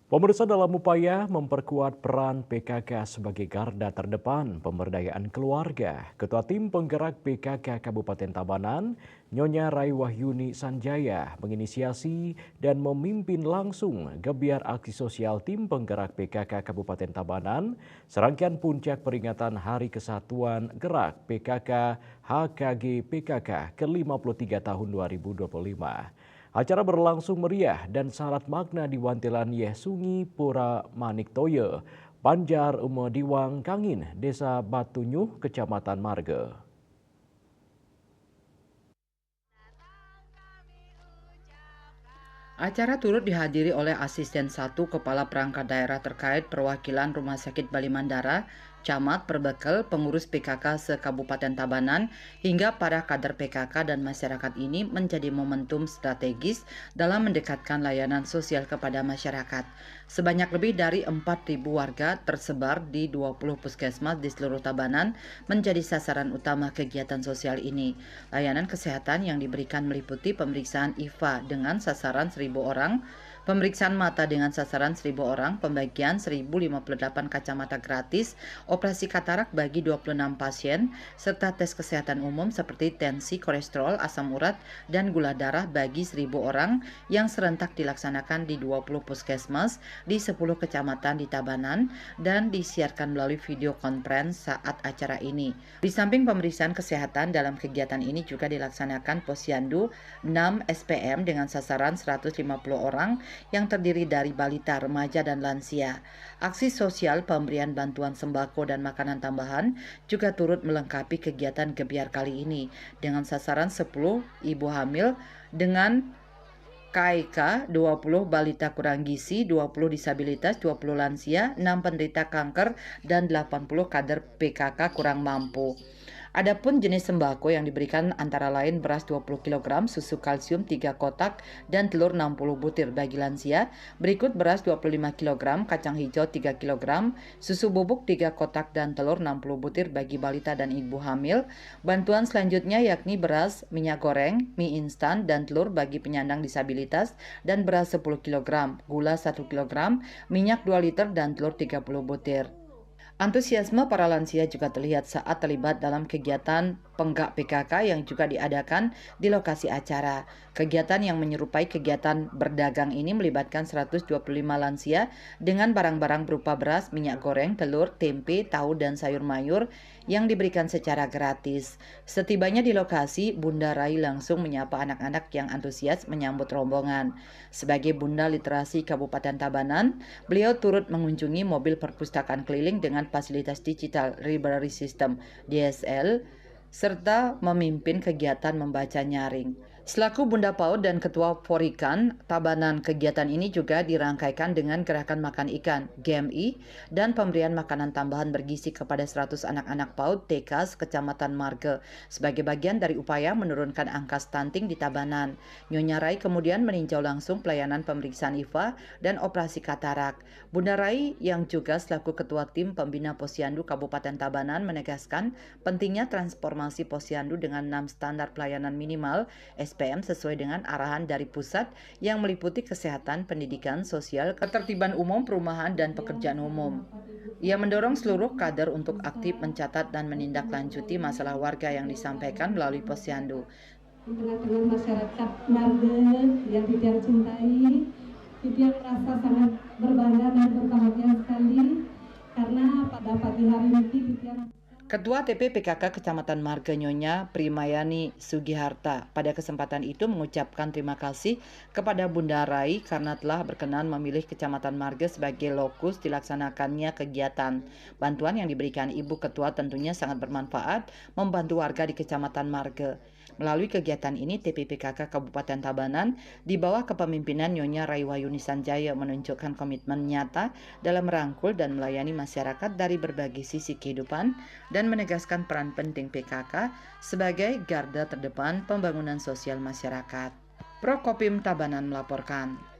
Pemirsa dalam upaya memperkuat peran PKK sebagai garda terdepan pemberdayaan keluarga, Ketua Tim Penggerak PKK Kabupaten Tabanan, Nyonya Raiwahyuni Sanjaya, menginisiasi dan memimpin langsung gebiar aksi sosial Tim Penggerak PKK Kabupaten Tabanan, serangkaian puncak peringatan Hari Kesatuan Gerak PKK HKG PKK ke-53 tahun 2025. Acara berlangsung meriah dan syarat makna di Wantilan Yehsungi Pura Maniktoye, Banjar Umediwang Kangin, Desa Batunyuh, Kecamatan Marge. Acara turut dihadiri oleh Asisten 1 Kepala Perangkat Daerah terkait perwakilan Rumah Sakit Bali Mandara, Camat, Perbekel, pengurus PKK se-Kabupaten Tabanan, hingga para kader PKK dan masyarakat ini menjadi momentum strategis dalam mendekatkan layanan sosial kepada masyarakat. Sebanyak lebih dari 4.000 warga tersebar di 20 puskesmas di seluruh Tabanan menjadi sasaran utama kegiatan sosial ini. Layanan kesehatan yang diberikan meliputi pemeriksaan IVA dengan sasaran 1.000 orang, pemeriksaan mata dengan sasaran 1.000 orang, pembagian 1.058 kacamata gratis, operasi katarak bagi 26 pasien, serta tes kesehatan umum seperti tensi, kolesterol, asam urat, dan gula darah bagi 1.000 orang yang serentak dilaksanakan di 20 puskesmas di 10 kecamatan di Tabanan dan disiarkan melalui video conference saat acara ini. Di samping pemeriksaan kesehatan dalam kegiatan ini juga dilaksanakan posyandu 6 SPM dengan sasaran 150 orang yang terdiri dari balita, remaja, dan lansia. Aksi sosial pemberian bantuan sembako dan makanan tambahan juga turut melengkapi kegiatan gebiar kali ini dengan sasaran 10 ibu hamil dengan KIK 20 balita kurang gizi, 20 disabilitas, 20 lansia, 6 penderita kanker, dan 80 kader PKK kurang mampu. Adapun jenis sembako yang diberikan antara lain beras 20 kg, susu kalsium 3 kotak, dan telur 60 butir bagi lansia. Berikut beras 25 kg, kacang hijau 3 kg, susu bubuk 3 kotak, dan telur 60 butir bagi balita dan ibu hamil. Bantuan selanjutnya yakni beras, minyak goreng, mie instan, dan telur bagi penyandang disabilitas, dan beras 10 kg, gula 1 kg, minyak 2 liter, dan telur 30 butir. Antusiasme para lansia juga terlihat saat terlibat dalam kegiatan Penggak PKK yang juga diadakan di lokasi acara. Kegiatan yang menyerupai kegiatan berdagang ini melibatkan 125 lansia dengan barang-barang berupa beras, minyak goreng, telur, tempe, tahu, dan sayur mayur yang diberikan secara gratis. Setibanya di lokasi, Bunda Rai langsung menyapa anak-anak yang antusias menyambut rombongan. Sebagai Bunda Literasi Kabupaten Tabanan, beliau turut mengunjungi mobil perpustakaan keliling dengan fasilitas digital library system DSL serta memimpin kegiatan membaca nyaring. Selaku Bunda PAUD dan Ketua Forikan Tabanan, kegiatan ini juga dirangkaikan dengan gerakan makan ikan GMI dan pemberian makanan tambahan bergizi kepada 100 anak-anak PAUD TK Kecamatan Marge sebagai bagian dari upaya menurunkan angka stunting di Tabanan. Nyonya Rai kemudian meninjau langsung pelayanan pemeriksaan IVA dan operasi katarak. Bunda Rai yang juga selaku Ketua Tim Pembina Posyandu Kabupaten Tabanan menegaskan pentingnya transformasi posyandu dengan 6 standar pelayanan minimal SPM sesuai dengan arahan dari pusat yang meliputi kesehatan, pendidikan, sosial, ketertiban umum, perumahan, dan pekerjaan umum. Ia mendorong seluruh kader untuk aktif mencatat dan menindaklanjuti masalah warga yang disampaikan melalui posyandu. Di tengah-tengah masyarakat Marge yang Titian cintai, Titian merasa sangat berbangga dan berbahagia sekali karena pada pagi hari ini Titian Ketua TP PKK Kecamatan Marga Nyonya Primayani Sugiharta pada kesempatan itu mengucapkan terima kasih kepada Bunda Rai karena telah berkenan memilih Kecamatan Marga sebagai lokus dilaksanakannya kegiatan. Bantuan yang diberikan Ibu Ketua tentunya sangat bermanfaat membantu warga di Kecamatan Marga. Melalui kegiatan ini, TP PKK Kabupaten Tabanan di bawah kepemimpinan Nyonya Raiwahyuni Sanjaya menunjukkan komitmen nyata dalam merangkul dan melayani masyarakat dari berbagai sisi kehidupan dan menegaskan peran penting PKK sebagai garda terdepan pembangunan sosial masyarakat. Prokopim Tabanan melaporkan.